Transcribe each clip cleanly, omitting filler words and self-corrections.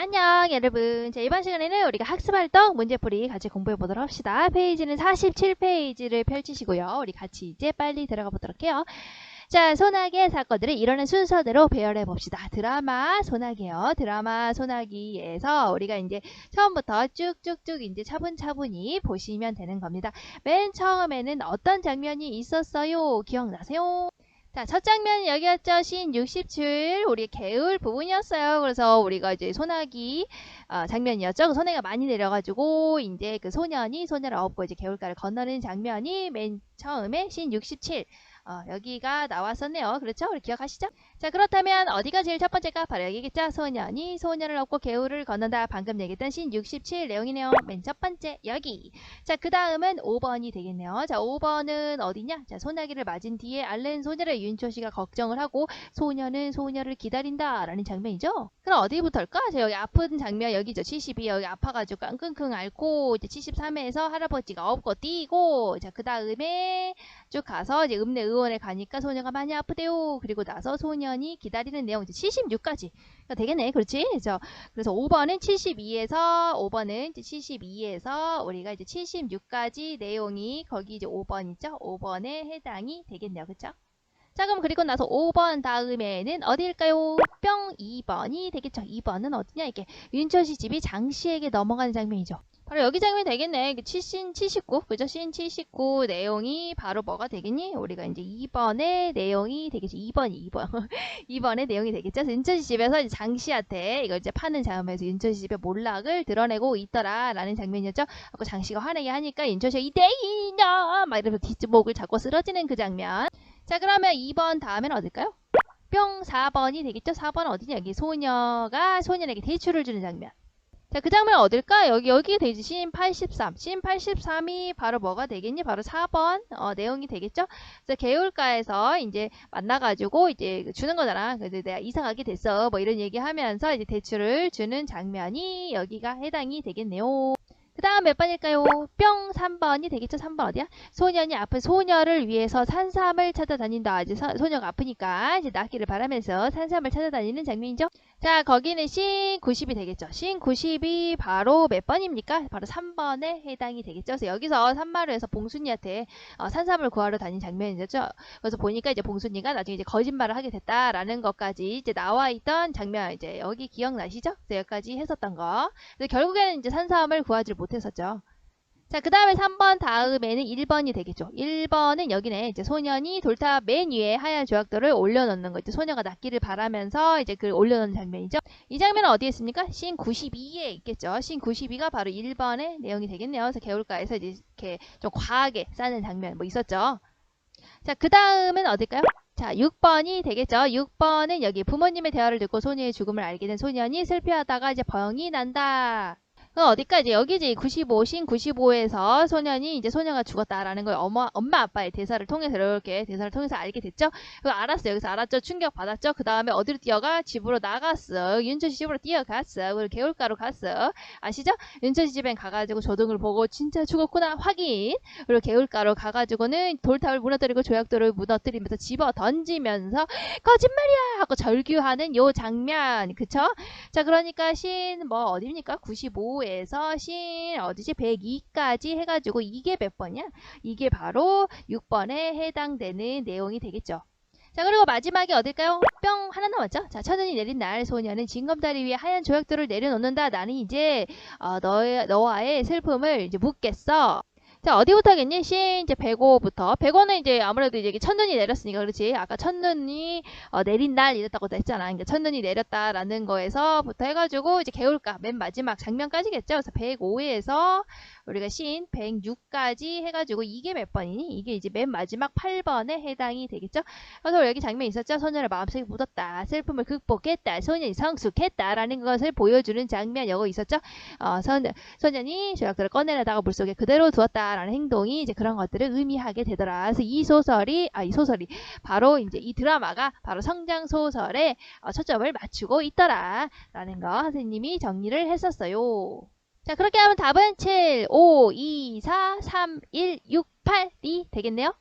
안녕 여러분. 자, 이번 시간에는 우리가 학습활동 문제풀이 같이 공부해 보도록 합시다. 페이지는 47페이지를 펼치시고요. 우리 같이 이제 빨리 들어가 보도록 해요. 자, 소나기의 사건들을 일어나는 순서대로 배열해 봅시다. 드라마 소나기요. 드라마 소나기에서 우리가 이제 처음부터 쭉쭉쭉 이제 차분차분히 보시면 되는 겁니다. 맨 처음에는 어떤 장면이 있었어요? 기억나세요? 자, 첫 장면이 여기였죠. 씬 67. 우리 개울 부분이었어요. 그래서 우리가 이제 소나기 장면이었죠. 그 소나기가 많이 내려가지고 이제 그 소년이 소녀를 업고 이제 개울가를 건너는 장면이 맨 처음에 씬 67. 여기가 나왔었네요. 그렇죠? 우리 기억하시죠? 자, 그렇다면 어디가 제일 첫 번째일까? 바로 여기겠죠? 소년이 소녀를 업고 개울을 건넌다. 방금 얘기했던 씬 67 내용이네요. 맨 첫 번째 여기. 자, 그 다음은 5번이 되겠네요. 자, 5번은 어디냐? 자, 소나기를 맞은 뒤에 앓는 소녀를 윤초씨가 걱정을 하고 소녀는 소녀를 기다린다 라는 장면이죠. 그럼 어디부터일까? 자, 여기 아픈 장면 여기죠. 72 여기 아파가지고 끙끙끙 앓고 이제 73회에서 할아버지가 업고 뛰고 자, 그 다음에 쭉 가서 이제 읍내 의원에 가니까 소녀가 많이 아프대요. 그리고 나서 소년이 기다리는 내용 이제 76까지 되겠네. 그렇지? 그래서 5번은 5번은 이제 72에서 우리가 이제 76까지 내용이 거기 이제 5번 있죠? 5번에 해당이 되겠네요. 그쵸? 자, 그럼 그리고 나서 5번 다음에는 어디일까요? 뿅 2번이 되겠죠. 2번은 어디냐? 이게 윤철씨 집이 장씨에게 넘어가는 장면이죠. 바로 여기 장면이 되겠네. 씬 79, 그죠? 씬 79 내용이 바로 뭐가 되겠니? 우리가 이제 2번의 내용이 되겠죠. 2번. 2번의 내용이 되겠죠. 윤철씨 집에서 이제 장씨한테 이걸 이제 파는 장면에서 윤철씨 집의 몰락을 드러내고 있더라 라는 장면이었죠. 아까 장씨가 화내게 하니까 윤철씨가 이대이냐 막 이러면서 뒷목을 잡고 쓰러지는 그 장면. 자, 그러면 2번 다음에는 어딜까요? 뿅 4번이 되겠죠. 4번은 어디냐? 여기 소녀가 소년에게 대출을 주는 장면. 자, 그 장면 어딜까? 여기 되지. 씬 83. 씬 83이 바로 뭐가 되겠니? 바로 4번 내용이 되겠죠? 그래서 개울가에서 이제 만나가지고 이제 주는 거잖아. 그래서 내가 이사 가게 됐어. 뭐 이런 얘기하면서 이제 대출을 주는 장면이 여기가 해당이 되겠네요. 그 다음 몇 번일까요? 뿅 3번이 되겠죠? 3번 어디야? 소년이 아픈 소녀를 위해서 산삼을 찾아다닌다. 이제 소녀가 아프니까 이제 낫기를 바라면서 산삼을 찾아다니는 장면이죠. 자, 거기는 씬 90이 되겠죠. 씬 90이 바로 몇 번입니까? 바로 3번에 해당이 되겠죠. 그래서 여기서 산마루에서 봉순이한테 산삼을 구하러 다닌 장면이죠. 그래서 보니까 이제 봉순이가 나중에 이제 거짓말을 하게 됐다라는 것까지 이제 나와 있던 장면 이제 여기 기억나시죠? 그래서 여기까지 했었던 거. 그래서 결국에는 이제 산삼을 구하지를 못했었죠. 자, 그 다음에 3번 다음에는 1번이 되겠죠. 1번은 여기네. 이제 소년이 돌탑 맨 위에 하얀 조약돌을 올려놓는 거. 이제 소녀가 낫기를 바라면서 이제 그 올려놓는 장면이죠. 이 장면은 어디에 있습니까? 씬 92에 있겠죠. 씬 92가 바로 1번의 내용이 되겠네요. 그래서 개울가에서 이제 이렇게 좀 과하게 싸는 장면 뭐 있었죠. 자, 그 다음은 어딜까요? 자, 6번이 되겠죠. 6번은 여기 부모님의 대화를 듣고 소녀의 죽음을 알게 된 소년이 슬퍼하다가 이제 병이 난다. 어디까지? 여기지. 95, 씬 95에서 소년이 이제 소녀가 죽었다라는 걸 엄마 아빠의 대사를 통해서 이렇게 대사를 통해서 알게 됐죠. 그거 알았어. 여기서 알았죠. 충격 받았죠. 그 다음에 어디로 뛰어가? 집으로 나갔어. 윤철씨 집으로 뛰어갔어. 그리고 개울가로 갔어. 아시죠? 윤철씨 집엔 가가지고 조등을 보고 진짜 죽었구나 확인. 그리고 개울가로 가가지고는 돌탑을 무너뜨리고 조약돌을 무너뜨리면서 집어 던지면서 거짓말이야 하고 절규하는 요 장면. 그쵸? 자, 그러니까 씬 뭐 어디입니까? 95에서 씬 어디지? 102까지 해가지고 이게 몇 번이야? 이게 바로 6번에 해당되는 내용이 되겠죠. 자, 그리고 마지막에 어딜까요? 뿅 하나 남았죠? 자, 천연이 내린 날 소녀는 징검다리 위에 하얀 조약돌을 내려놓는다. 나는 이제 너와의 슬픔을 이제 묻겠어. 자, 어디부터 하겠니? 씬 이제 105부터. 105는 이제 아무래도 이제 첫눈이 내렸으니까 그렇지. 아까 첫눈이 내린 날 이랬다고 했잖아. 그러니까 첫눈이 내렸다라는 거에서부터 해가지고 이제 개울가 맨 마지막 장면까지겠죠. 그래서 105에서 우리가 씬 106까지 해가지고 이게 몇 번이니? 이게 이제 맨 마지막 8번에 해당이 되겠죠. 그래서 여기 장면 있었죠. 소녀를 마음속에 묻었다. 슬픔을 극복했다. 소년이 성숙했다라는 것을 보여주는 장면 여기 있었죠. 소년이 조약돌을 꺼내려다가 물속에 그대로 두었다. 라는 행동이 이제 그런 것들을 의미하게 되더라. 그래서 이 소설이 바로 이제 이 드라마가 바로 성장 소설에 초점을 맞추고 있더라. 라는 거 선생님이 정리를 했었어요. 자, 그렇게 하면 답은 7, 5, 2, 4, 3, 1, 6, 8이 되겠네요.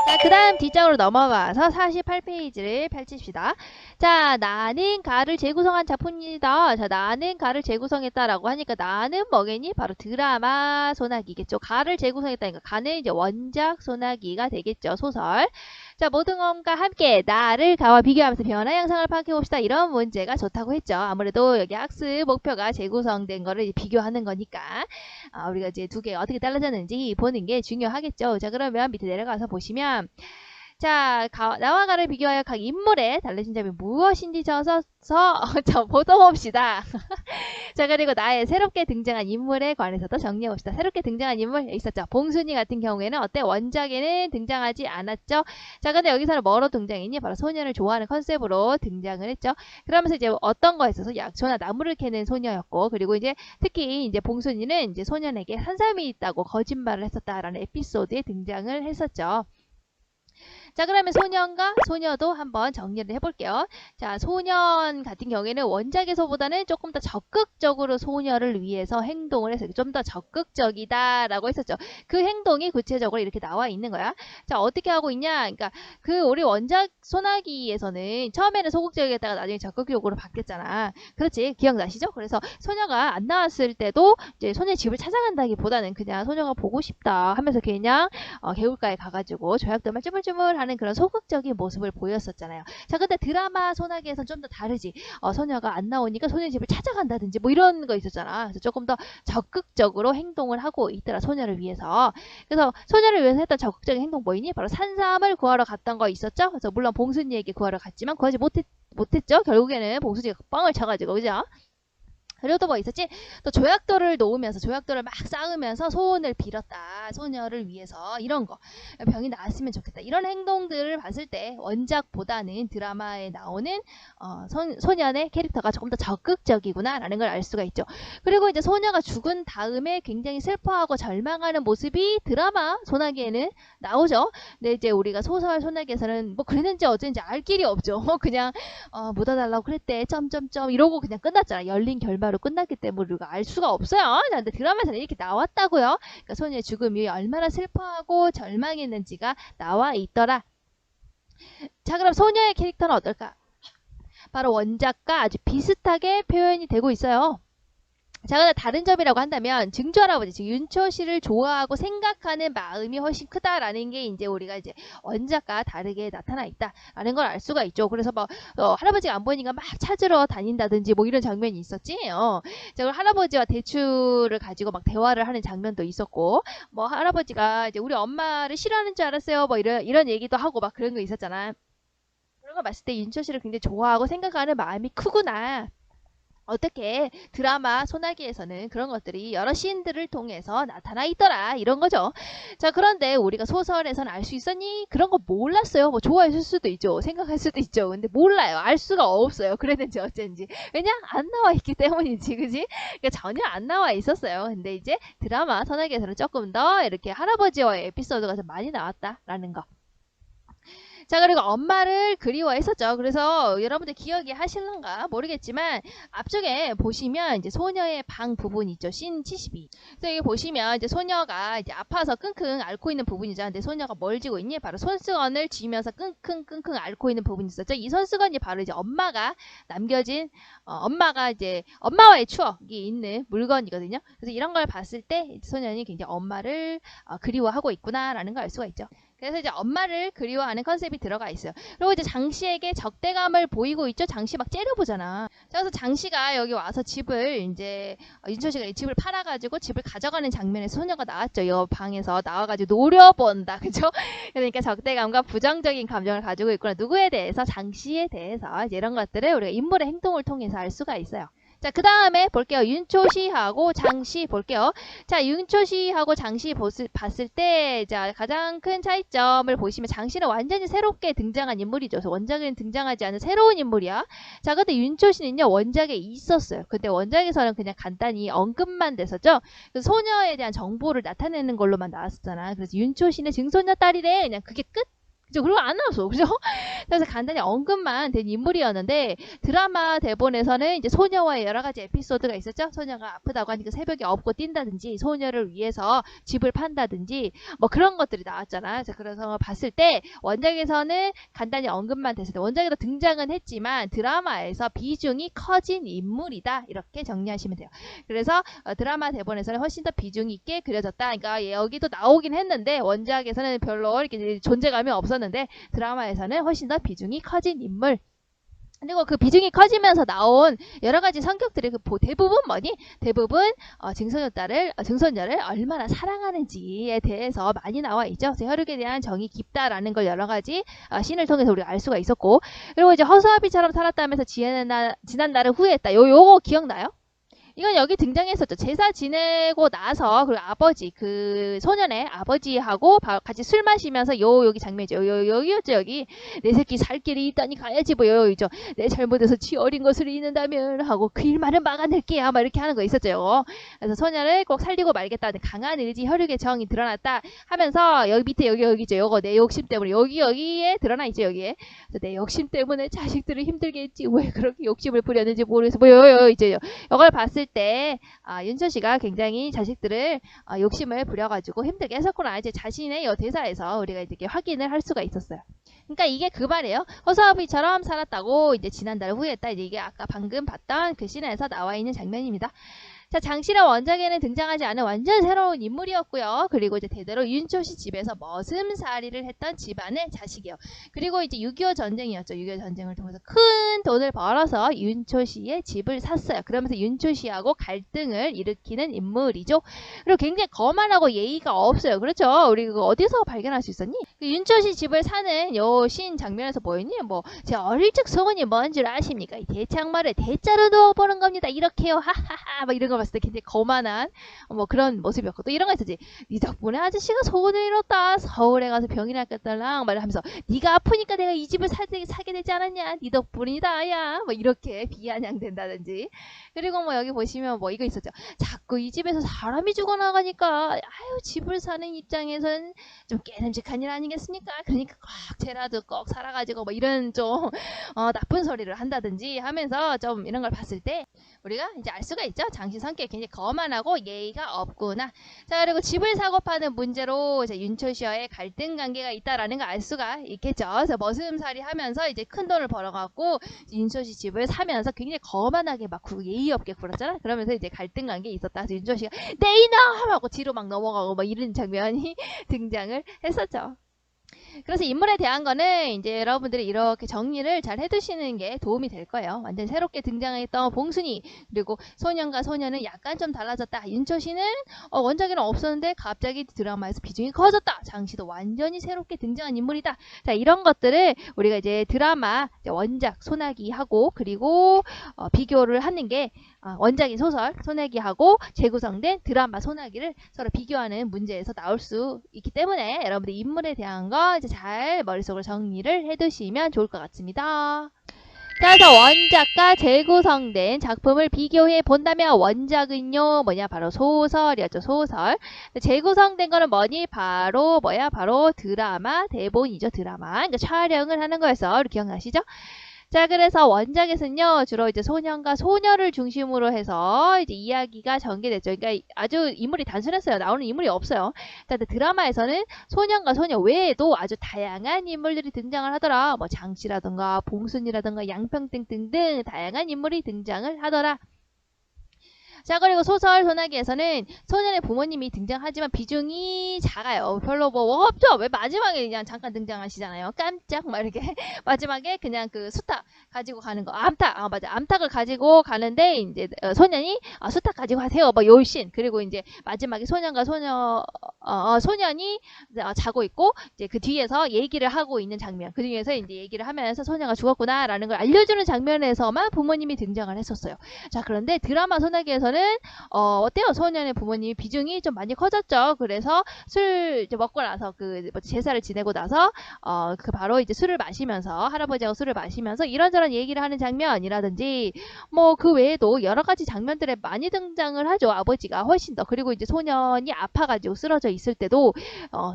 자, 그 다음 뒷장으로 넘어가서 48페이지를 펼칩시다. 자, 나는 가를 재구성한 작품입니다. 자, 나는 가를 재구성했다라고 하니까 나는 뭐겠니? 바로 드라마 소나기겠죠. 가를 재구성했다니까 가는 이제 원작 소나기가 되겠죠. 소설. 자, 모든 것과 함께 나를 가와 비교하면서 변화 양상을 파악해봅시다. 이런 문제가 좋다고 했죠. 아무래도 여기 학습 목표가 재구성된 거를 이제 비교하는 거니까 우리가 이제 두 개가 어떻게 달라졌는지 보는 게 중요하겠죠. 자, 그러면 밑에 내려가서 보시면 자, 나와 가를 비교하여 각 인물의 달라진 점이 무엇인지 보도봅시다. 자, 그리고 나의 새롭게 등장한 인물에 관해서도 정리해봅시다. 새롭게 등장한 인물 있었죠. 봉순이 같은 경우에는 어때? 원작에는 등장하지 않았죠. 자, 근데 여기서는 뭐로 등장했니? 바로 소년을 좋아하는 컨셉으로 등장을 했죠. 그러면서 이제 어떤 거에 있어서 약초나 나무를 캐는 소녀였고, 그리고 이제 특히 이제 봉순이는 이제 소년에게 산삼이 있다고 거짓말을 했었다라는 에피소드에 등장을 했었죠. 자, 그러면 소년과 소녀도 한번 정리를 해볼게요. 자, 소년 같은 경우에는 원작에서보다는 조금 더 적극적으로 소녀를 위해서 행동을 해서 좀 더 적극적이다라고 했었죠. 그 행동이 구체적으로 이렇게 나와 있는 거야. 자, 어떻게 하고 있냐? 그러니까 그 우리 원작 소나기에서는 처음에는 소극적이었다가 나중에 적극적으로 바뀌었잖아. 그렇지? 기억나시죠? 그래서 소녀가 안 나왔을 때도 이제 소녀의 집을 찾아간다기보다는 그냥 소녀가 보고 싶다 하면서 그냥 개울가에 가가지고 조약돌만 쭈물쭈물 하는 그런 소극적인 모습을 보였었잖아요. 자, 근데 드라마 소나기에서는 좀 더 다르지. 소녀가 안 나오니까 소녀의 집을 찾아간다든지 뭐 이런 거 있었잖아. 그래서 조금 더 적극적으로 행동을 하고 있더라. 소녀를 위해서. 그래서 소녀를 위해서 했던 적극적인 행동 뭐이니? 바로 산삼을 구하러 갔던 거 있었죠. 그래서 물론 봉순이에게 구하러 갔지만 구하지 못했죠. 결국에는 봉순이가 뻥을 쳐가지고, 그죠? 그리고 또 뭐 있었지? 또 조약돌을 놓으면서 조약돌을 막 쌓으면서 소원을 빌었다. 소녀를 위해서 이런 거. 병이 나았으면 좋겠다. 이런 행동들을 봤을 때 원작보다는 드라마에 나오는 소년의 캐릭터가 조금 더 적극적이구나 라는 걸 알 수가 있죠. 그리고 이제 소녀가 죽은 다음에 굉장히 슬퍼하고 절망하는 모습이 드라마 소나기에는 나오죠. 근데 이제 우리가 소설 소나기에서는 뭐 그랬는지 어쩐지 알 길이 없죠. 그냥 묻어달라고 그랬대 점점점 이러고 그냥 끝났잖아. 열린 결말로 끝났기 때문에 우리가 알 수가 없어요. 자, 근데 드라마에서는 이렇게 나왔다고요. 그러니까 소녀의 죽음이 얼마나 슬퍼하고 절망했는지가 나와 있더라. 자, 그럼 소녀의 캐릭터는 어떨까? 바로 원작과 아주 비슷하게 표현이 되고 있어요. 자, 근데 다른 점이라고 한다면 증조 할아버지, 즉 윤초 씨를 좋아하고 생각하는 마음이 훨씬 크다라는 게 이제 우리가 이제 원작과 다르게 나타나 있다라는 걸 알 수가 있죠. 그래서 뭐 할아버지가 안 보이니까 막 찾으러 다닌다든지 뭐 이런 장면이 있었지. 자, 그리고 할아버지와 대추를 가지고 막 대화를 하는 장면도 있었고, 뭐 할아버지가 이제 우리 엄마를 싫어하는 줄 알았어요. 뭐 이런 얘기도 하고 막 그런 거 있었잖아. 그런 거 봤을 때 윤초 씨를 굉장히 좋아하고 생각하는 마음이 크구나. 어떻게 드라마 소나기에서는 그런 것들이 여러 시인들을 통해서 나타나 있더라 이런 거죠. 자, 그런데 우리가 소설에서는 알 수 있었니? 그런 거 몰랐어요. 뭐 좋아했을 수도 있죠. 생각할 수도 있죠. 근데 몰라요. 알 수가 없어요. 그랬는지 어쩐지. 왜냐? 안 나와 있기 때문이지. 그지? 그러니까 전혀 안 나와 있었어요. 근데 이제 드라마 소나기에서는 조금 더 이렇게 할아버지와의 에피소드가 좀 많이 나왔다라는 거. 자, 그리고 엄마를 그리워했었죠. 그래서 여러분들 기억이 하실런가 모르겠지만 앞쪽에 보시면 이제 소녀의 방 부분 있죠. 씬 72. 그래서 여기 보시면 이제 소녀가 이제 아파서 끙끙 앓고 있는 부분이죠. 근데 소녀가 뭘 쥐고 있니? 바로 손수건을 쥐면서 끙끙 앓고 있는 부분이 있었죠. 이 손수건이 바로 이제 엄마가 남겨진 엄마가 이제 엄마와의 추억이 있는 물건이거든요. 그래서 이런 걸 봤을 때 소년이 굉장히 엄마를 그리워하고 있구나라는 걸 알 수가 있죠. 그래서 이제 엄마를 그리워하는 컨셉이 들어가 있어요. 그리고 이제 장씨에게 적대감을 보이고 있죠. 장씨 막 째려보잖아. 그래서 장씨가 여기 와서 집을 이제 윤철씨가 이 집을 팔아가지고 집을 가져가는 장면에 소녀가 나왔죠. 이 방에서 나와가지고 노려본다. 그죠? 그러니까 적대감과 부정적인 감정을 가지고 있구나. 누구에 대해서? 장씨에 대해서 이제 이런 것들을 우리가 인물의 행동을 통해서 알 수가 있어요. 자, 그 다음에 볼게요. 윤초씨하고 장씨 볼게요. 자, 윤초씨하고 장씨 봤을 때, 자, 가장 큰 차이점을 보시면 장씨는 완전히 새롭게 등장한 인물이죠. 그래서 원작에는 등장하지 않은 새로운 인물이야. 자, 근데 윤초씨는요, 원작에 있었어요. 근데 원작에서는 그냥 간단히 언급만 됐었죠. 그래서 소녀에 대한 정보를 나타내는 걸로만 나왔었잖아. 그래서 윤초씨는 증손녀 딸이래. 그냥 그게 끝. 그죠? 그리고 안 나왔어. 그죠? 그래서 간단히 언급만 된 인물이었는데 드라마 대본에서는 이제 소녀와의 여러 가지 에피소드가 있었죠. 소녀가 아프다고 하니까 새벽에 업고 뛴다든지 소녀를 위해서 집을 판다든지 뭐 그런 것들이 나왔잖아. 그래서 봤을 때 원작에서는 간단히 언급만 됐을 때 원작에도 등장은 했지만 드라마에서 비중이 커진 인물이다. 이렇게 정리하시면 돼요. 그래서 드라마 대본에서는 훨씬 더 비중 있게 그려졌다. 그러니까 여기도 나오긴 했는데 원작에서는 별로 이렇게 존재감이 없었는데 드라마에서는 훨씬 더 비중이 커진 인물. 그리고 그 비중이 커지면서 나온 여러 가지 성격들이 대부분 뭐니? 대부분 증손녀를 얼마나 사랑하는지에 대해서 많이 나와 있죠. 그래서 혈육에 대한 정이 깊다라는 걸 여러 가지 씬을 통해서 우리가 알 수가 있었고, 그리고 이제 허수아비처럼 살았다면서 지난 날을 후회했다. 요거 기억나요? 이건 여기 등장했었죠. 제사 지내고 나서 그리고 아버지 그 소년의 아버지하고 같이 술 마시면서 여기 장면이죠. 여기였죠. 여기 내 새끼 살 길이 있다니 가야지 뭐 여기죠. 내 잘못해서 지 어린 것을 잃는다면 하고 그 일만은 막아낼게 막 이렇게 하는 거 있었죠. 그래서 소년을 꼭 살리고 말겠다는 강한 의지 혈육의 정이 드러났다 하면서 여기 밑에 여기죠. 요거 내 욕심 때문에 여기에 드러나 있죠. 여기에 내 욕심 때문에 자식들을 힘들게 했지 왜 그렇게 욕심을 부렸는지 모르겠어. 뭐 있죠. 이걸 봤을 때 윤철 씨가 굉장히 자식들을 욕심을 부려가지고 힘들게 했었구나. 이제 자신의 대사에서 우리가 이렇게 확인을 할 수가 있었어요. 그러니까 이게 그 말이에요. 허수아비처럼 살았다고 이제 지난달 후회했다. 이제 이게 아까 방금 봤던 그 씬에서 나와 있는 장면입니다. 자, 장씨는 원작에는 등장하지 않은 완전 새로운 인물이었고요. 그리고 이제 대대로 윤초 씨 집에서 머슴살이를 했던 집안의 자식이요. 그리고 이제 6.25 전쟁이었죠. 6.25 전쟁을 통해서 큰 돈을 벌어서 윤초 씨의 집을 샀어요. 그러면서 윤초 씨하고 갈등을 일으키는 인물이죠. 그리고 굉장히 거만하고 예의가 없어요. 그렇죠? 우리 그거 어디서 발견할 수 있었니? 그 윤초 씨 집을 사는 요 씬 장면에서 뭐였니? 뭐 제 어릴 적 소원이 뭔 줄 아십니까? 이 대창말을 대자로 넣어보는 겁니다. 이렇게요. 하하하. 막 이런 거 봤을 때 굉장히 거만한 뭐 그런 모습이었고, 또 이런 거 있었지. 네 덕분에 아저씨가 소원을 이뤘다. 서울에 가서 병이나 깼달랑 말을 하면서 네가 아프니까 내가 이 집을 사게 되지 않았냐. 네 덕분이다 야. 뭐 이렇게 비아냥된다든지. 그리고 뭐 여기 보시면 뭐 이거 있었죠. 자꾸 이 집에서 사람이 죽어나가니까 아유 집을 사는 입장에선 좀 깨름직한 일 아니겠습니까? 그러니까 꼭 쟤라도 꼭 살아가지고 뭐 이런 좀 나쁜 소리를 한다든지 하면서 좀 이런 걸 봤을 때 우리가 이제 알 수가 있죠. 장씨 성격이 굉장히 거만하고 예의가 없구나. 자, 그리고 집을 사고 파는 문제로 이제 윤철 씨와의 갈등 관계가 있다라는 걸 알 수가 있겠죠. 그래서 머슴살이 하면서 이제 큰 돈을 벌어갖고 윤철 씨 집을 사면서 굉장히 거만하게 막 예의 없게 굴었잖아. 그러면서 이제 갈등 관계가 있었다. 그래서 윤철 씨가 내 이놈 하고 뒤로 막 넘어가고 막 이런 장면이 등장을 했었죠. 그래서 인물에 대한 거는 이제 여러분들이 이렇게 정리를 잘 해두시는 게 도움이 될 거예요. 완전 새롭게 등장했던 봉순이, 그리고 소년과 소녀는 약간 좀 달라졌다. 윤철 씨는 원작에는 없었는데 갑자기 드라마에서 비중이 커졌다. 장씨도 완전히 새롭게 등장한 인물이다. 자, 이런 것들을 우리가 이제 드라마 원작 소나기하고 그리고 비교를 하는 게 원작인 소설 소나기하고 재구성된 드라마 소나기를 서로 비교하는 문제에서 나올 수 있기 때문에 여러분들 인물에 대한 거 이제 잘 머릿속으로 정리를 해두시면 좋을 것 같습니다. 자, 그래서 원작과 재구성된 작품을 비교해 본다면 원작은요 뭐냐, 바로 소설이었죠. 소설. 재구성된 거는 뭐니? 바로 바로 드라마 대본이죠. 드라마. 그러니까 촬영을 하는 거였어. 기억나시죠? 자, 그래서 원작에서는요, 주로 이제 소년과 소녀를 중심으로 해서 이제 이야기가 전개됐죠. 그러니까 아주 인물이 단순했어요. 나오는 인물이 없어요. 근데 드라마에서는 소년과 소녀 외에도 아주 다양한 인물들이 등장을 하더라. 뭐 장씨라든가 봉순이라든가 양평등 등등 다양한 인물이 등장을 하더라. 자, 그리고 소설 소나기에서는 소년의 부모님이 등장하지만 비중이 작아요. 별로 뭐 없죠. 왜 마지막에 그냥 잠깐 등장하시잖아요. 깜짝 막 이렇게 마지막에 그냥 그 수탉 가지고 가는 거, 암탉, 맞아, 암탉을 가지고 가는데 이제 소년이 수탉 가지고 가세요. 뭐 요신. 그리고 이제 마지막에 소년과 소년이 자고 있고 이제 그 뒤에서 얘기를 하고 있는 장면. 그 중에서 이제 얘기를 하면서 소녀가 죽었구나라는 걸 알려주는 장면에서만 부모님이 등장을 했었어요. 자, 그런데 드라마 소나기에서는 여기서는 어때요? 소년의 부모님이 비중이 좀 많이 커졌죠. 그래서 술 이제 먹고 나서 그 제사를 지내고 나서 그 바로 이제 술을 마시면서 할아버지하고 술을 마시면서 이런저런 얘기를 하는 장면이라든지 뭐 그 외에도 여러 가지 장면들에 많이 등장을 하죠. 아버지가 훨씬 더. 그리고 이제 소년이 아파가지고 쓰러져 있을 때도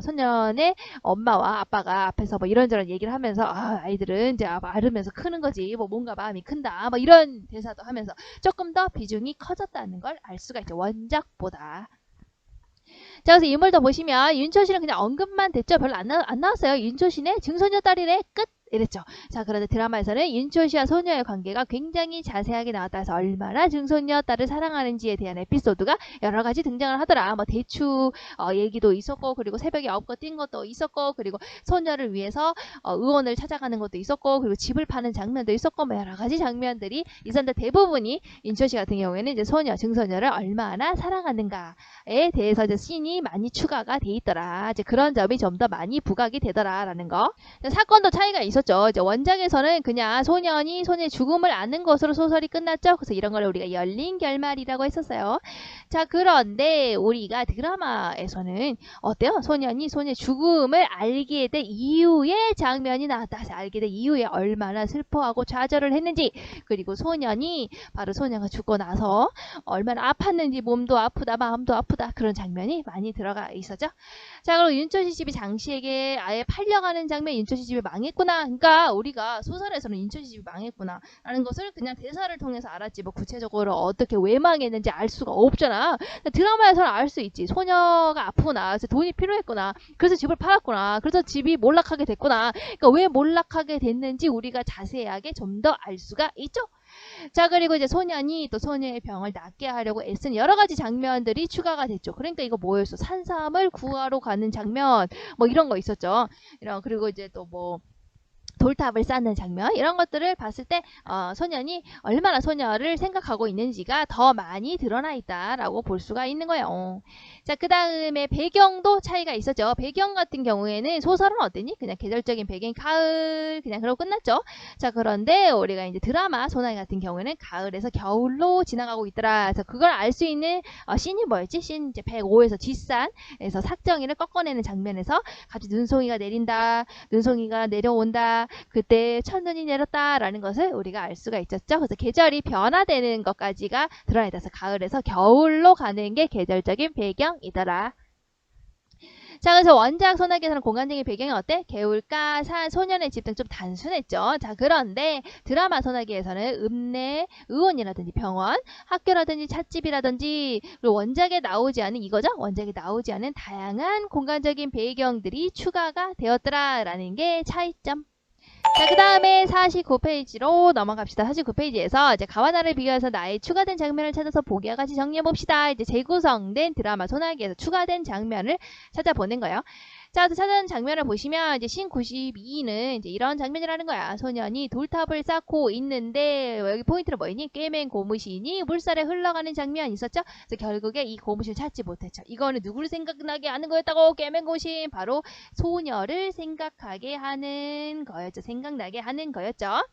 소년의 엄마와 아빠가 앞에서 뭐 이런저런 얘기를 하면서 아이들은 이제 앓으면서 크는 거지 뭐 뭔가 마음이 큰다 뭐 이런 대사도 하면서 조금 더 비중이 커졌다는 걸 알 수가 있죠. 원작보다. 자, 그래서 인물 더 보시면 윤초신은 그냥 언급만 됐죠. 별로 안 나왔어요. 윤초신의 증손녀 딸이래 끝 이랬죠. 자, 그런데 드라마에서는 윤초씨와 소녀의 관계가 굉장히 자세하게 나왔다 해서 얼마나 증손녀 딸을 사랑하는지에 대한 에피소드가 여러 가지 등장을 하더라. 뭐 대추 얘기도 있었고, 그리고 새벽에 9거 뛴 것도 있었고, 그리고 소녀를 위해서 의원을 찾아가는 것도 있었고, 그리고 집을 파는 장면도 있었고, 뭐 여러 가지 장면들이 있었는데 대부분이 윤초씨 같은 경우에는 이제 소녀, 증손녀를 얼마나 사랑하는가에 대해서 이제 씬이 많이 추가가 돼 있더라. 이제 그런 점이 좀 더 많이 부각이 되더라라는 거. 사건도 차이가 있었죠. 이제 원작에서는 그냥 소년이 소녀의 죽음을 아는 것으로 소설이 끝났죠. 그래서 이런 걸 우리가 열린 결말이라고 했었어요. 자, 그런데 우리가 드라마에서는 어때요? 소년이 소녀의 죽음을 알게 된 이후의 장면이 나왔다. 알게 된 이후에 얼마나 슬퍼하고 좌절을 했는지, 그리고 소년이 바로 소녀가 죽고 나서 얼마나 아팠는지, 몸도 아프다 마음도 아프다 그런 장면이 많이 들어가 있었죠. 자, 그리고 윤초시 집이 장씨에게 아예 팔려가는 장면, 윤초시 집이 망했구나. 그러니까 우리가 소설에서는 윤초시 집이 망했구나 라는 것을 그냥 대사를 통해서 알았지 뭐 구체적으로 어떻게 왜 망했는지 알 수가 없잖아. 드라마에서는 알 수 있지. 소녀가 아프구나, 그래서 돈이 필요했구나, 그래서 집을 팔았구나, 그래서 집이 몰락하게 됐구나. 그러니까 왜 몰락하게 됐는지 우리가 자세하게 좀 더 알 수가 있죠. 자, 그리고 이제 소년이 또 소녀의 병을 낫게 하려고 애쓴 여러 가지 장면들이 추가가 됐죠. 그러니까 이거 뭐였어? 산삼을 구하러 가는 장면 뭐 이런 거 있었죠. 그리고 이제 또 뭐 돌탑을 쌓는 장면 이런 것들을 봤을 때 소년이 얼마나 소녀를 생각하고 있는지가 더 많이 드러나 있다라고 볼 수가 있는 거예요. 자, 그 다음에 배경도 차이가 있었죠. 배경 같은 경우에는 소설은 어땠니? 그냥 계절적인 배경 가을 그냥 그러고 끝났죠. 자, 그런데 우리가 이제 드라마 소나기 같은 경우에는 가을에서 겨울로 지나가고 있더라. 그래서 그걸 알 수 있는 씬이 뭐였지? 씬 이제 105에서 뒷산에서 삭정이를 꺾어내는 장면에서 갑자기 눈송이가 내린다, 눈송이가 내려온다, 그때 첫눈이 내렸다라는 것을 우리가 알 수가 있었죠. 그래서 계절이 변화되는 것까지가 드러나 있어서 가을에서 겨울로 가는 게 계절적인 배경이더라. 자, 그래서 원작 소나기에서는 공간적인 배경이 어때? 개울가, 산, 소년의 집 등 좀 단순했죠. 자, 그런데 드라마 소나기에서는 읍내, 의원이라든지 병원, 학교라든지 찻집이라든지, 그리고 원작에 나오지 않은 이거죠? 원작에 나오지 않은 다양한 공간적인 배경들이 추가가 되었더라라는 게 차이점. 자, 그 다음에 49페이지로 넘어갑시다. 49페이지에서 이제 가와나를 비교해서 나의 추가된 장면을 찾아서 보기와 같이 정리해봅시다. 이제 재구성된 드라마 소나기에서 추가된 장면을 찾아보는 거예요. 자, 찾은 장면을 보시면 이제 신 92는 이제 이런 장면이라는 거야. 소년이 돌탑을 쌓고 있는데 여기 포인트는 뭐니? 꿰맨 고무신이 물살에 흘러가는 장면이 있었죠. 그래서 결국에 이 고무신을 찾지 못했죠. 이거는 누구를 생각나게 하는 거였다고? 꿰맨 고무신, 바로 소녀를 생각하게 하는 거였죠. 생각나게 하는 거였죠.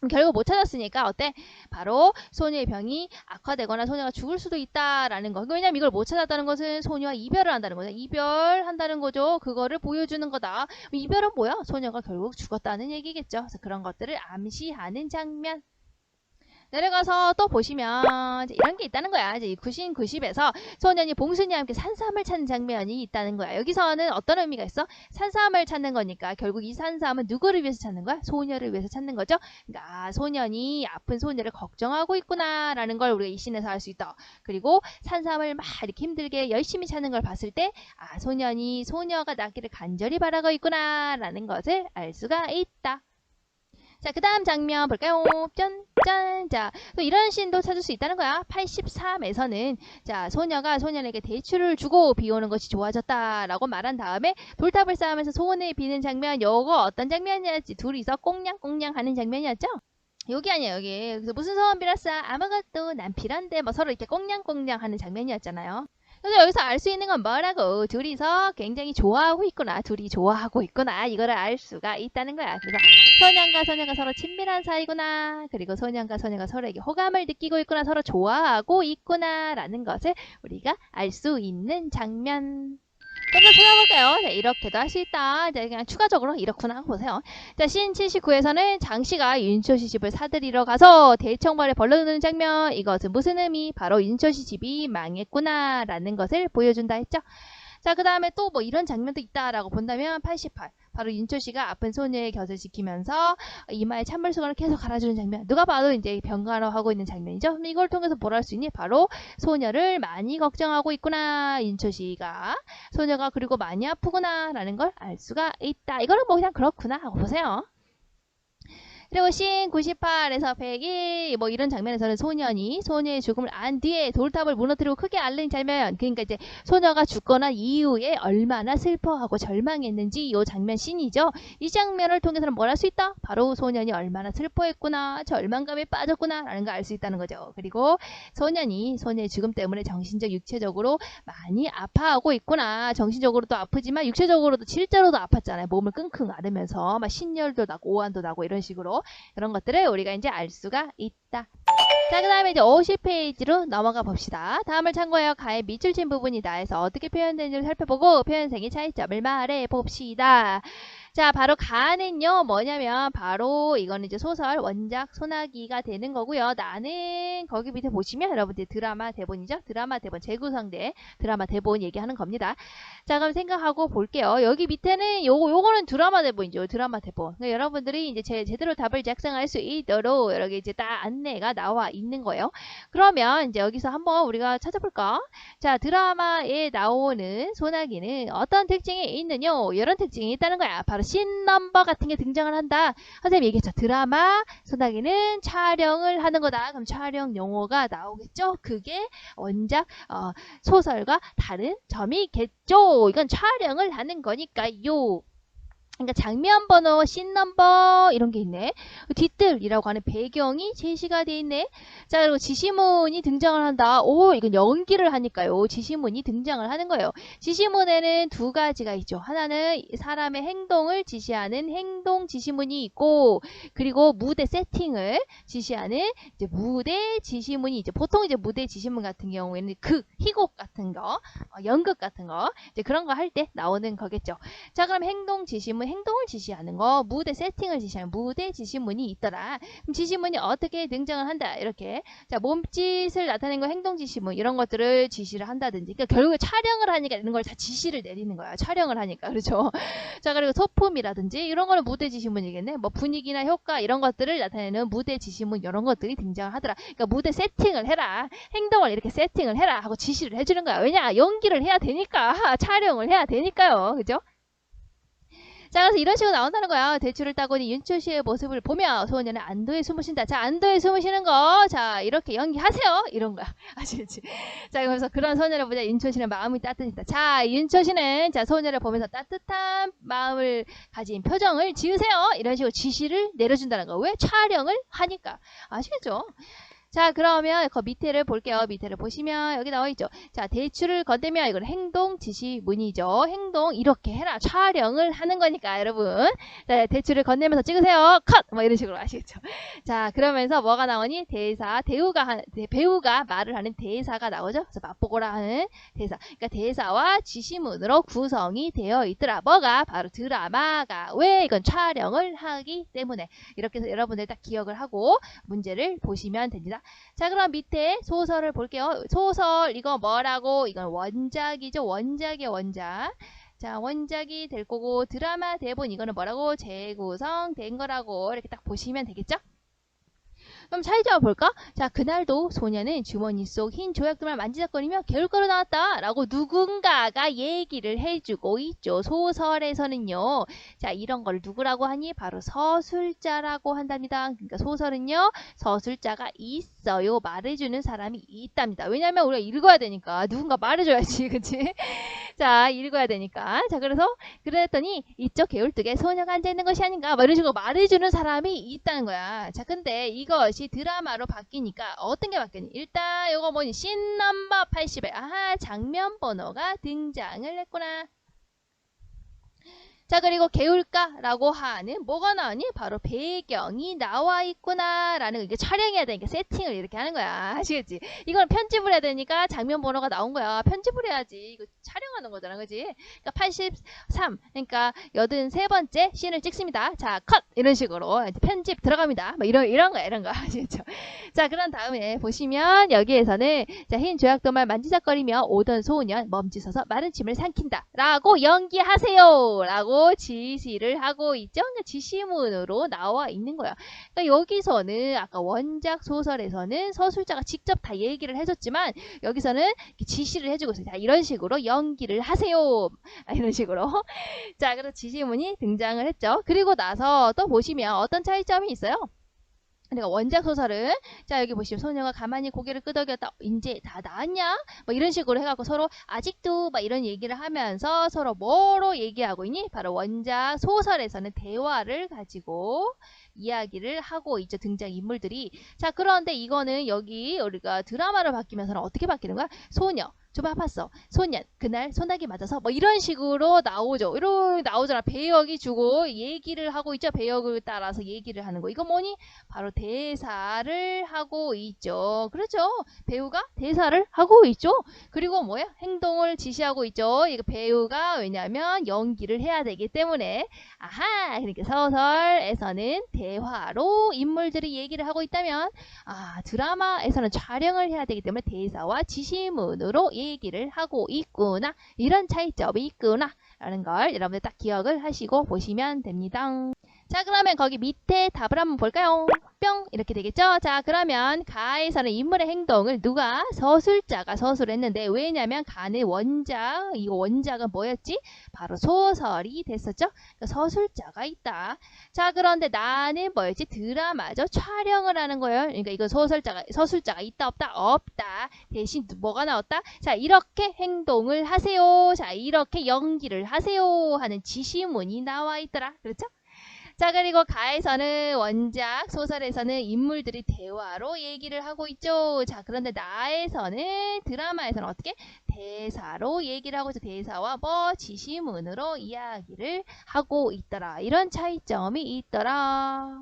결국 못 찾았으니까 어때? 바로 소녀의 병이 악화되거나 소녀가 죽을 수도 있다라는 거. 왜냐면 이걸 못 찾았다는 것은 소녀와 이별을 한다는 거죠. 이별한다는 거죠. 그거를 보여주는 거다. 이별은 뭐야? 소녀가 결국 죽었다는 얘기겠죠. 그래서 그런 것들을 암시하는 장면. 내려가서 또 보시면 이제 이런 게 있다는 거야. 이제 90에서 소년이 봉순이와 함께 산삼을 찾는 장면이 있다는 거야. 여기서는 어떤 의미가 있어? 산삼을 찾는 거니까 결국 이 산삼은 누구를 위해서 찾는 거야? 소녀를 위해서 찾는 거죠. 그러니까 소년이 아픈 소녀를 걱정하고 있구나라는 걸 우리가 이 씬에서 알 수 있다. 그리고 산삼을 막 이렇게 힘들게 열심히 찾는 걸 봤을 때 소년이 소녀가 낫기를 간절히 바라고 있구나라는 것을 알 수가 있다. 자, 그 다음 장면 볼까요? 짠! 자, 또 이런 씬도 찾을 수 있다는 거야. 83에서는 자, 소녀가 소년에게 대추를 주고 비 오는 것이 좋아졌다라고 말한 다음에 돌탑을 쌓으면서 소원을 비는 장면, 요거 어떤 장면이었지? 둘이서 꽁냥꽁냥 하는 장면이었죠? 여기 아니야, 여기. 그래서 무슨 소원 빌었어? 아무것도 난 빌었는데 뭐 서로 이렇게 꽁냥꽁냥 하는 장면이었잖아요. 그래서 여기서 알 수 있는 건 뭐라고? 둘이서 굉장히 좋아하고 있구나. 둘이 좋아하고 있구나. 이거를 알 수가 있다는 거야. 그래서 소년과 소녀가 서로 친밀한 사이구나. 그리고 소년과 소녀가 서로에게 호감을 느끼고 있구나. 서로 좋아하고 있구나. 라는 것을 우리가 알 수 있는 장면. 좀 더 찾아볼까요? 네, 이렇게도 할 수 있다. 네, 그냥 추가적으로 이렇구나 하고 보세요. 자, 씬 79에서는 장씨가 윤초씨 집을 사들이러 가서 대청벌에 벌러드는 장면. 이것은 무슨 의미? 바로 윤초씨 집이 망했구나 라는 것을 보여준다 했죠. 자, 그 다음에 또 뭐 이런 장면도 있다라고 본다면 88. 바로 윤초씨가 아픈 소녀의 곁을 지키면서 이마에 찬물수건을 계속 갈아주는 장면. 누가 봐도 이제 병가로 하고 있는 장면이죠. 그럼 이걸 통해서 뭘 할 수 있니? 바로 소녀를 많이 걱정하고 있구나. 윤초씨가. 소녀가 그리고 많이 아프구나 라는 걸 알 수가 있다. 이거는 뭐 그냥 그렇구나 하고 보세요. 그리고 씬 98에서 101 뭐 이런 장면에서는 소년이 소녀의 죽음을 안 뒤에 돌탑을 무너뜨리고 크게 앓는 장면. 그러니까 이제 소녀가 죽거나 이후에 얼마나 슬퍼하고 절망했는지 이 장면 씬이죠. 이 장면을 통해서는 뭘 할 수 있다? 바로 소년이 얼마나 슬퍼했구나, 절망감에 빠졌구나 라는 걸 알 수 있다는 거죠. 그리고 소년이 소녀의 죽음 때문에 정신적, 육체적으로 많이 아파하고 있구나. 정신적으로도 아프지만 육체적으로도 실제로도 아팠잖아요. 몸을 끙끙 앓으면서 막 신열도 나고 오한도 나고 이런 식으로 그런 것들을 우리가 이제 알 수가 있다. 자, 그 다음에 이제 50페이지로 넘어가 봅시다. 다음을 참고하여 가의 밑줄 친 부분이다 해서 어떻게 표현되는지를 살펴보고 표현생의 차이점을 말해 봅시다. 자, 바로 가는요, 뭐냐면, 바로 이거는 이제 소설, 원작, 소나기가 되는 거고요. 나는 거기 밑에 보시면 여러분들 드라마 대본이죠? 드라마 대본, 재구성대 드라마 대본 얘기하는 겁니다. 자, 그럼 생각하고 볼게요. 여기 밑에는 요거는 드라마 대본이죠. 드라마 대본. 그러니까 여러분들이 이제 제대로 답을 작성할 수 있도록 여기 이제 딱 안내가 나와 있는 거예요. 그러면 이제 여기서 한번 우리가 찾아볼까? 자, 드라마에 나오는 소나기는 어떤 특징이 있느냐? 이런 특징이 있다는 거야. 바로 씬 넘버 같은 게 등장을 한다. 선생님이 얘기했죠. 드라마 소나기는 촬영을 하는 거다. 그럼 촬영 용어가 나오겠죠? 그게 원작 소설과 다른 점이겠죠. 이건 촬영을 하는 거니까요. 그러니까 장면 번호, 씬 넘버 이런 게 있네. 뒤뜰이라고 하는 배경이 제시가 돼 있네. 자, 그리고 지시문이 등장을 한다. 오, 이건 연기를 하니까요. 지시문이 등장을 하는 거예요. 지시문에는 두 가지가 있죠. 하나는 사람의 행동을 지시하는 행동 지시문이 있고, 그리고 무대 세팅을 지시하는 이제 무대 지시문이 있죠. 보통 이제 무대 지시문 같은 경우에는 희곡 같은 거, 연극 같은 거, 이제 그런 거 할 때 나오는 거겠죠. 자, 그럼 행동 지시문, 행동을 지시하는 거, 무대 세팅을 지시하는 무대 지시문이 있더라. 그럼 지시문이 어떻게 등장을 한다. 이렇게. 자, 몸짓을 나타내는 거 행동 지시문 이런 것들을 지시를 한다든지. 그러니까 결국에 촬영을 하니까 이런 걸 다 지시를 내리는 거야. 촬영을 하니까. 그렇죠? 자, 그리고 소품이라든지 이런 거는 무대 지시문이겠네. 뭐 분위기나 효과 이런 것들을 나타내는 무대 지시문 이런 것들이 등장을 하더라. 그러니까 무대 세팅을 해라. 행동을 이렇게 세팅을 해라 하고 지시를 해주는 거야. 왜냐? 연기를 해야 되니까. 촬영을 해야 되니까요. 그죠? 자, 그래서 이런 식으로 나온다는 거야. 대추를 따고니 윤초씨의 모습을 보며 소년은 안도에 숨을 쉰다. 자, 안도에 숨을 쉬는 거. 자, 이렇게 연기하세요. 이런 거야. 아시겠지? 자, 그래서 그런 소년을 보자. 윤초씨는 마음이 따뜻했다. 자, 윤초씨는 자, 소년을 보면서 따뜻한 마음을 가진 표정을 지으세요. 이런 식으로 지시를 내려준다는 거. 왜? 촬영을 하니까. 아시겠죠? 자, 그러면 그 밑에를 볼게요. 밑에를 보시면 여기 나와 있죠. 자, 대추를 건네면 이건 행동 지시문이죠. 행동 이렇게 해라. 촬영을 하는 거니까 여러분. 자, 대추를 건네면서 찍으세요. 컷! 뭐 이런 식으로 아시겠죠. 자, 그러면서 뭐가 나오니? 대사, 배우가 말을 하는 대사가 나오죠. 그래서 맛보고라 하는 대사. 그러니까 대사와 지시문으로 구성이 되어 있더라. 뭐가? 바로 드라마가. 왜? 이건 촬영을 하기 때문에. 이렇게 해서 여러분들 딱 기억을 하고 문제를 보시면 됩니다. 자, 그럼 밑에 소설을 볼게요. 소설 이거 뭐라고? 이건 원작이죠. 원작이에요. 원작. 자, 원작이 될 거고 드라마 대본 이거는 뭐라고? 재구성된 거라고 이렇게 딱 보시면 되겠죠? 그럼 차이점을 볼까? 자, 그날도 소녀는 주머니 속 흰 조약들만 만지작거리며 겨울거로 나왔다 라고 누군가가 얘기를 해주고 있죠. 소설에서는요. 자, 이런 걸 누구라고 하니? 바로 서술자라고 한답니다. 그러니까 소설은요. 서술자가 있어요. 말해주는 사람이 있답니다. 왜냐면 우리가 읽어야 되니까. 누군가 말해줘야지. 그치? 자, 읽어야 되니까. 자, 그랬더니 이쪽 개울뚝에 소녀가 앉아있는 것이 아닌가 뭐 이런 식으로 말해주는 사람이 있다는 거야. 자, 근데 이것이 것이 드라마로 바뀌니까 어떤 게 바뀌니? 일단 이거 뭐니? 씬 넘버 80에 아하 장면 번호가 등장을 했구나. 자, 그리고 개울가라고 하는 뭐가 나오니? 바로 배경이 나와 있구나 라는 거. 이게 촬영해야 되니까 세팅을 이렇게 하는 거야. 아시겠지? 이건 편집을 해야 되니까 장면 번호가 나온 거야. 편집을 해야지. 이거 촬영하는 거잖아. 그지? 그러니까 83. 그러니까 83번째 씬을 찍습니다. 자, 컷! 이런 식으로 이제 편집 들어갑니다. 뭐 이런 거야. 이런 거. 아시겠죠? 자, 그런 다음에 보시면 여기에서는 자, 흰 조약돌만 만지작거리며 오던 소년 멈추서서 마른 침을 삼킨다. 라고 연기하세요. 라고 지시를 하고 있죠. 그러니까 지시문으로 나와 있는 거야. 그러니까 여기서는 아까 원작 소설에서는 서술자가 직접 다 얘기를 해줬지만 여기서는 지시를 해주고 있어요. 자, 이런 식으로 연기를 하세요. 이런 식으로. 자, 그래서 지시문이 등장을 했죠. 그리고 나서 또 보시면 어떤 차이점이 있어요. 그러니까 원작 소설은 자 여기 보시면 소녀가 가만히 고개를 끄덕였다. 이제 다 나았냐? 뭐 이런 식으로 해갖고 서로 아직도 막 이런 얘기를 하면서 서로 뭐로 얘기하고 있니? 바로 원작 소설에서는 대화를 가지고 이야기를 하고 있죠. 등장인물들이. 자, 그런데 이거는 여기 우리가 드라마로 바뀌면서는 어떻게 바뀌는 거야? 소녀. 좀 아팠어. 소년. 그날 소나기 맞아서 뭐 이런 식으로 나오죠. 이런 나오잖아. 배역이 주고 얘기를 하고 있죠. 배역을 따라서 얘기를 하는 거. 이거 뭐니? 바로 대사를 하고 있죠. 그렇죠. 배우가 대사를 하고 있죠. 그리고 뭐야? 행동을 지시하고 있죠. 이거 배우가 왜냐하면 연기를 해야 되기 때문에 아하. 그러니까 소설에서는 대화로 인물들이 얘기를 하고 있다면 드라마에서는 촬영을 해야 되기 때문에 대사와 지시문으로 얘기를 하고 있구나. 이런 차이점이 있구나. 라는 걸 여러분들 딱 기억을 하시고 보시면 됩니다. 자, 그러면 거기 밑에 답을 한번 볼까요? 뿅! 이렇게 되겠죠? 자, 그러면 가에서는 인물의 행동을 누가? 서술자가 서술을 했는데 왜냐면 가는 원작, 이거 원작은 뭐였지? 바로 소설이 됐었죠? 그러니까 서술자가 있다. 자, 그런데 나는 뭐였지? 드라마죠? 촬영을 하는 거예요. 그러니까 이거 서술자가 있다, 없다? 없다. 대신 뭐가 나왔다? 자, 이렇게 행동을 하세요. 자, 이렇게 연기를 하세요. 하는 지시문이 나와 있더라. 그렇죠? 자, 그리고 가에서는 원작 소설에서는 인물들이 대화로 얘기를 하고 있죠. 자, 그런데 나에서는 드라마에서는 어떻게? 대사로 얘기를 하고 있죠. 대사와 뭐 지시문으로 이야기를 하고 있더라. 이런 차이점이 있더라.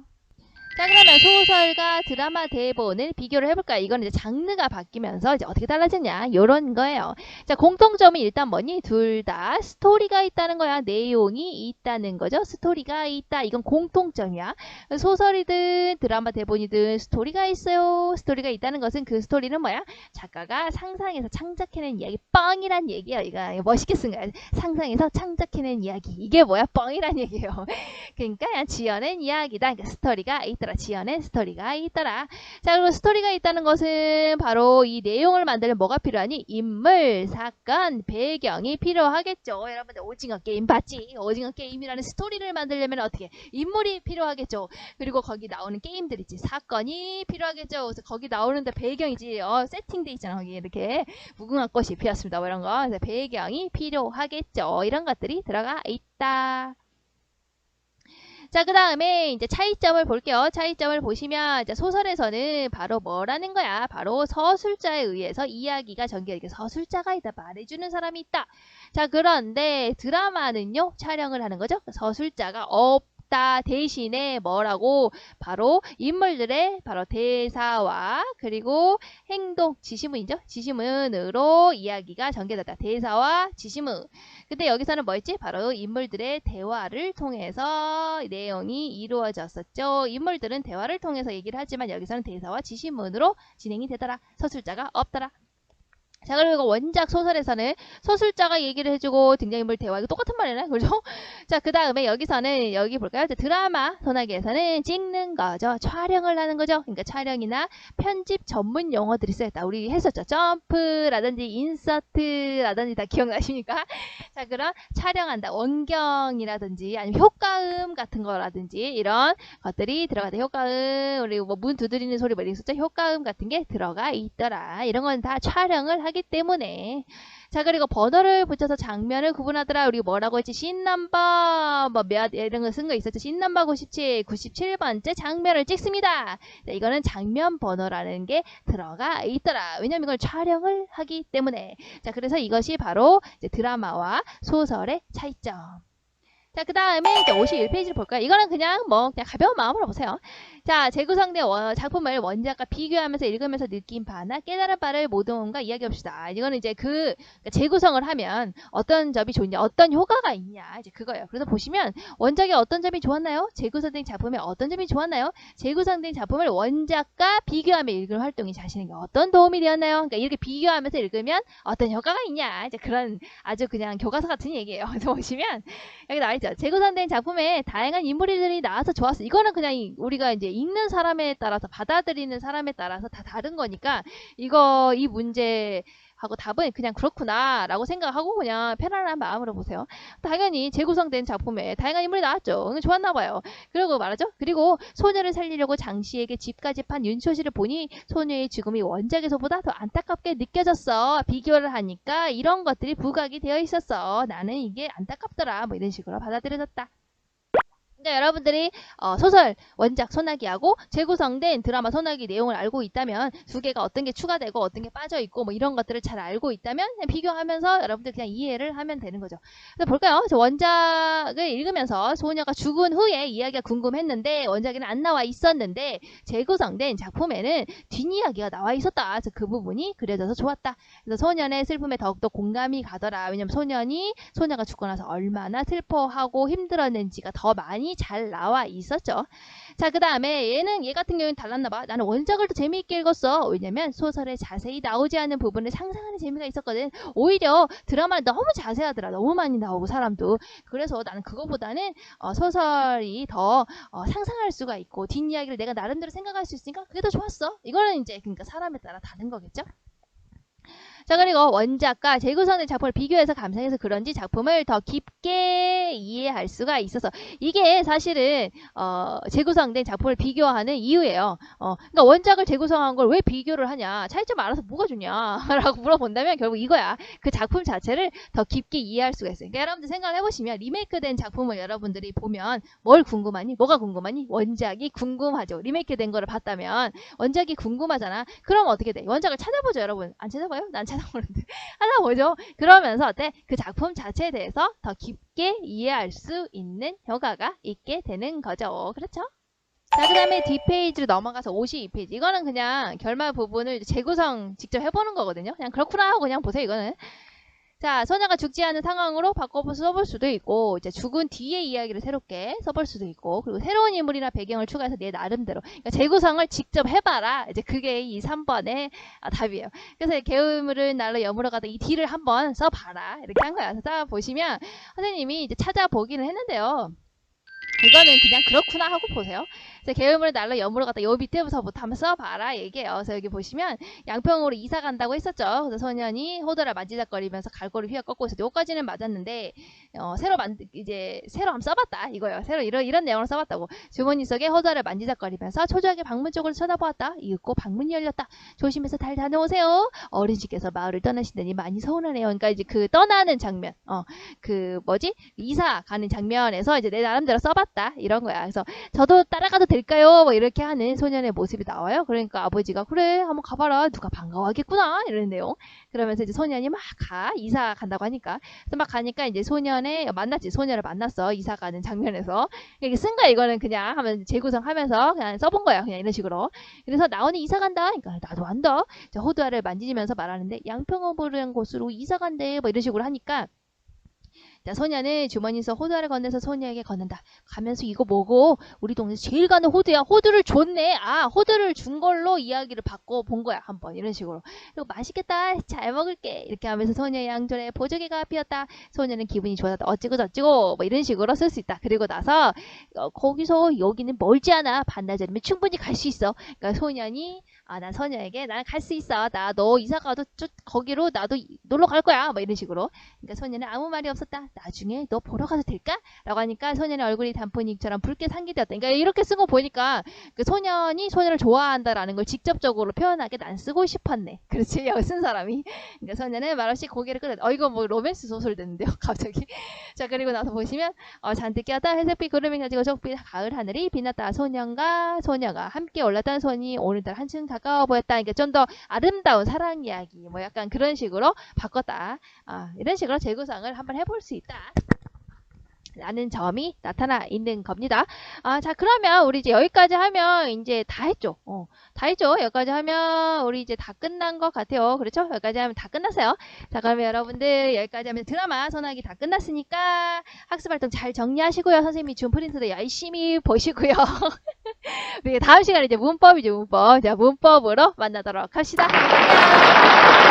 자, 그러면 소설과 드라마 대본을 비교를 해볼까요? 이건 이제 장르가 바뀌면서 이제 어떻게 달라졌냐? 요런 거예요. 자, 공통점이 일단 뭐니? 둘 다 스토리가 있다는 거야. 내용이 있다는 거죠. 스토리가 있다. 이건 공통점이야. 소설이든 드라마 대본이든 스토리가 있어요. 스토리가 있다는 것은 그 스토리는 뭐야? 작가가 상상해서 창작해낸 이야기. 뻥이란 얘기야. 이거 멋있게 쓴 거야. 상상해서 창작해낸 이야기. 이게 뭐야? 뻥이란 얘기예요. 그러니까 그냥 지어낸 이야기다. 그러니까 스토리가 있더라. 지어낸 스토리가 있더라. 자, 그리고 스토리가 있다는 것은 바로 이 내용을 만들면 뭐가 필요하니? 인물, 사건, 배경이 필요하겠죠. 여러분들 오징어 게임 봤지? 오징어 게임이라는 스토리를 만들려면 어떻게? 인물이 필요하겠죠. 그리고 거기 나오는 게임들 있지. 사건이 필요하겠죠. 그래서 거기 나오는데 배경이지. 세팅돼 있잖아. 거기 이렇게 무궁화 꽃이 피었습니다. 뭐 이런 거. 그래서 배경이 필요하겠죠. 이런 것들이 들어가 있다. 자, 그 다음에 이제 차이점을 볼게요. 차이점을 보시면 이제 소설에서는 바로 뭐라는 거야? 바로 서술자에 의해서 이야기가 전개되게 서술자가 있다. 말해주는 사람이 있다. 자, 그런데 드라마는요. 촬영을 하는 거죠. 서술자가 없다. 대신에 뭐라고? 바로 인물들의 바로 대사와 그리고 행동, 지시문이죠. 지시문으로 이야기가 전개된다. 대사와 지시문. 근데 여기서는 뭐였지? 바로 인물들의 대화를 통해서 내용이 이루어졌었죠. 인물들은 대화를 통해서 얘기를 하지만 여기서는 대사와 지시문으로 진행이 되더라. 서술자가 없더라. 자, 그리고 원작 소설에서는 서술자가 얘기를 해주고 등장인물 대화, 이거 똑같은 말이네, 그죠? 자, 그 다음에 여기서는 여기 볼까요? 드라마 소나기에서는 찍는 거죠. 촬영을 하는 거죠. 그러니까 촬영이나 편집 전문 용어들이 쓰였다. 우리 했었죠. 점프라든지 인서트라든지 다 기억나십니까? 자, 그런 촬영한다. 원경이라든지 아니면 효과음 같은 거라든지 이런 것들이 들어가다. 효과음, 그리고 뭐 문 두드리는 소리 뭐 이랬었죠. 효과음 같은 게 들어가 있더라. 이런 건 다 촬영을 하게 하기 때문에. 자, 그리고 번호를 붙여서 장면을 구분하더라. 우리 뭐라고 했지? 씬넘버 뭐 몇 이런 거 쓴 거 있었죠. 씬넘버 97, 97번째 장면을 찍습니다. 자, 이거는 장면 번호라는 게 들어가 있더라. 왜냐면 이걸 촬영을 하기 때문에. 자, 그래서 이것이 바로 이제 드라마와 소설의 차이점. 자, 그 다음에 이제 51페이지를 볼까요? 이거는 그냥 그냥 가벼운 마음으로 보세요. 자, 재구성된 작품을 원작과 비교하면서 읽으면서 느낀 바나 깨달은 바를 모두가 이야기해봅시다. 이거는 이제 그러니까 재구성을 하면 어떤 점이 좋냐, 어떤 효과가 있냐, 이제 그거예요. 그래서 보시면 원작에 어떤 점이 좋았나요? 재구성된 작품에 어떤 점이 좋았나요? 재구성된 작품을 원작과 비교하며 읽은 활동이 자신에게 어떤 도움이 되었나요? 그러니까 이렇게 비교하면서 읽으면 어떤 효과가 있냐, 이제 그런 아주 그냥 교과서 같은 얘기예요. 그래서 보시면 여기 나와있죠. 재구성된 작품에 다양한 인물들이 나와서 좋았어. 이거는 그냥 우리가 이제 읽는 사람에 따라서 받아들이는 사람에 따라서 다 다른 거니까 이 문제하고 답은 그냥 그렇구나 라고 생각하고 그냥 편안한 마음으로 보세요. 당연히 재구성된 작품에 다양한 인물이 나왔죠. 좋았나 봐요. 그리고 말하죠. 그리고 소녀를 살리려고 장씨에게 집까지 판 윤초시를 보니 소녀의 죽음이 원작에서보다 더 안타깝게 느껴졌어. 비교를 하니까 이런 것들이 부각이 되어 있었어. 나는 이게 안타깝더라. 뭐 이런 식으로 받아들여졌다. 그러니까 여러분들이 소설 원작 소나기하고 재구성된 드라마 소나기 내용을 알고 있다면 두 개가 어떤 게 추가되고 어떤 게 빠져있고 뭐 이런 것들을 잘 알고 있다면 그냥 비교하면서 여러분들 그냥 이해를 하면 되는 거죠. 그래서 볼까요? 원작을 읽으면서 소녀가 죽은 후에 이야기가 궁금했는데 원작에는 안 나와 있었는데 재구성된 작품에는 뒷이야기가 나와 있었다. 그래서 그 부분이 그려져서 좋았다. 그래서 소년의 슬픔에 더욱더 공감이 가더라. 왜냐면 소녀가 죽고 나서 얼마나 슬퍼하고 힘들었는지가 더 많이 잘 나와 있었죠. 자, 그 다음에 얘 같은 경우는 달랐나봐. 나는 원작을 더 재미있게 읽었어. 왜냐면 소설에 자세히 나오지 않은 부분을 상상하는 재미가 있었거든. 오히려 드라마는 너무 자세하더라. 너무 많이 나오고 사람도. 그래서 나는 그거보다는 소설이 더 상상할 수가 있고 뒷이야기를 내가 나름대로 생각할 수 있으니까 그게 더 좋았어. 이거는 이제 그러니까 사람에 따라 다른 거겠죠. 자, 그리고 원작과 재구성된 작품을 비교해서 감상해서 그런지 작품을 더 깊게 이해할 수가 있어서 이게 사실은 재구성된 작품을 비교하는 이유예요. 그러니까 원작을 재구성한 걸 왜 비교를 하냐, 차이점 알아서 뭐가 좋냐 라고 물어본다면 결국 이거야. 그 작품 자체를 더 깊게 이해할 수가 있어요. 그러니까 여러분들 생각을 해보시면 리메이크된 작품을 여러분들이 보면 뭘 궁금하니? 뭐가 궁금하니? 원작이 궁금하죠. 리메이크된 거를 봤다면 원작이 궁금하잖아. 그럼 어떻게 돼? 원작을 찾아보죠. 여러분 안 찾아봐요? 난 찾아보는데 찾아보죠. 그러면서 어때? 그 작품 자체에 대해서 더 깊게 이해할 수 있는 효과가 있게 되는 거죠. 그렇죠? 자, 그 다음에 뒷페이지로 넘어가서 52페이지. 이거는 그냥 결말 부분을 재구성 직접 해보는 거거든요. 그냥 그렇구나 하고 그냥 보세요. 이거는. 자, 소녀가 죽지 않은 상황으로 바꿔서 써볼 수도 있고, 이제 죽은 뒤의 이야기를 새롭게 써볼 수도 있고, 그리고 새로운 인물이나 배경을 추가해서 내 나름대로. 그러니까 재구성을 직접 해봐라. 이제 그게 이 3번의 답이에요. 그래서 개울물을 날로 여물어 가다 이 뒤를 한번 써봐라. 이렇게 한 거야. 그래서 보시면 선생님이 이제 찾아보기는 했는데요. 이거는 그냥 그렇구나 하고 보세요. 그래서 개울물을 날로 여물어 갔다 요 밑에부터부터 한번 써봐라 얘기해요. 그래서 여기 보시면 양평으로 이사 간다고 했었죠. 그래서 소년이 호들을 만지작거리면서 갈고리 휘어 꺾고 있었죠. 요까지는 맞았는데 새로 한번 써봤다 이거예요. 새로 이런 내용을 써봤다고. 주머니 속에 호들을 만지작거리면서 초조하게 방문 쪽으로 쳐다보았다. 이윽고 방문이 열렸다. 조심해서 잘 다녀오세요. 어르신께서 마을을 떠나시더니 많이 서운하네요. 그러니까 이제 그 떠나는 장면, 이사 가는 장면에서 이제 내 나름대로 써봤다 이런 거야. 그래서 저도 따라가도 될까요? 뭐 이렇게 하는 소년의 모습이 나와요. 그러니까 아버지가 그래 한번 가봐라 누가 반가워하겠구나 이런 내용. 그러면서 이제 소년이 막 이사 간다고 하니까 그래서 막 가니까 이제 소년을 만났어. 이사 가는 장면에서 이렇게 쓴 거야. 이거는 그냥 하면 재구성하면서 그냥 써본 거야. 그냥 이런 식으로. 그래서 나오니 이사 간다. 그러니까 나도 안다. 호두알을 만지면서 말하는데 양평읍이라는 곳으로 이사 간대. 뭐 이런 식으로 하니까. 자, 소녀는 주머니에서 호두알을 건네서 소녀에게 건넨다. 가면서 이거 뭐고? 우리 동네에서 제일 가는 호두야. 호두를 줬네. 호두를 준 걸로 이야기를 바꿔 본 거야. 한번 이런 식으로. 그리고 맛있겠다. 잘 먹을게. 이렇게 하면서 소녀의 양절에 보조개가 피었다. 소녀는 기분이 좋았다. 어찌고 저찌고 뭐 이런 식으로 쓸 수 있다. 그리고 나서 거기서 여기는 멀지 않아. 반나절이면 충분히 갈 수 있어. 그러니까 소년이 난 소녀에게 난 갈 수 있어. 나 너 이사 가도 거기로 나도 놀러 갈 거야. 뭐 이런 식으로. 그러니까 소녀는 아무 말이 없었다. 나중에 너 보러 가도 될까? 라고 하니까 소년의 얼굴이 단풍잎처럼 붉게 상기되었다. 그러니까 이렇게 쓴 거 보니까 그 소년이 소년을 좋아한다라는 걸 직접적으로 표현하게 난 쓰고 싶었네. 그렇지? 여기 쓴 사람이. 그러니까 소년은 말없이 고개를 끄덕. 이거 뭐 로맨스 소설 됐는데요. 갑자기. 자, 그리고 나서 보시면 잔뜩 깨었다. 회색빛 구름이 가지고 족빛 가을 하늘이 빛났다. 소년과 소녀가 함께 올랐던 손이 오늘따라 한층 가까워 보였다. 그러니까 좀 더 아름다운 사랑 이야기 뭐 약간 그런 식으로 바꿨다. 이런 식으로 재구성을 한번 해볼 수 있다. 라는 점이 나타나 있는 겁니다. 자, 그러면 우리 이제 여기까지 하면 이제 다 했죠. 다 했죠. 여기까지 하면 우리 이제 다 끝난 것 같아요. 그렇죠? 여기까지 하면 다 끝났어요. 자, 그러면 여러분들 여기까지 하면 드라마 소나기 다 끝났으니까 학습 활동 잘 정리하시고요. 선생님이 준 프린트도 열심히 보시고요. 우리 다음 시간에 이제 문법이죠, 문법. 자, 문법으로 만나도록 합시다. 안녕.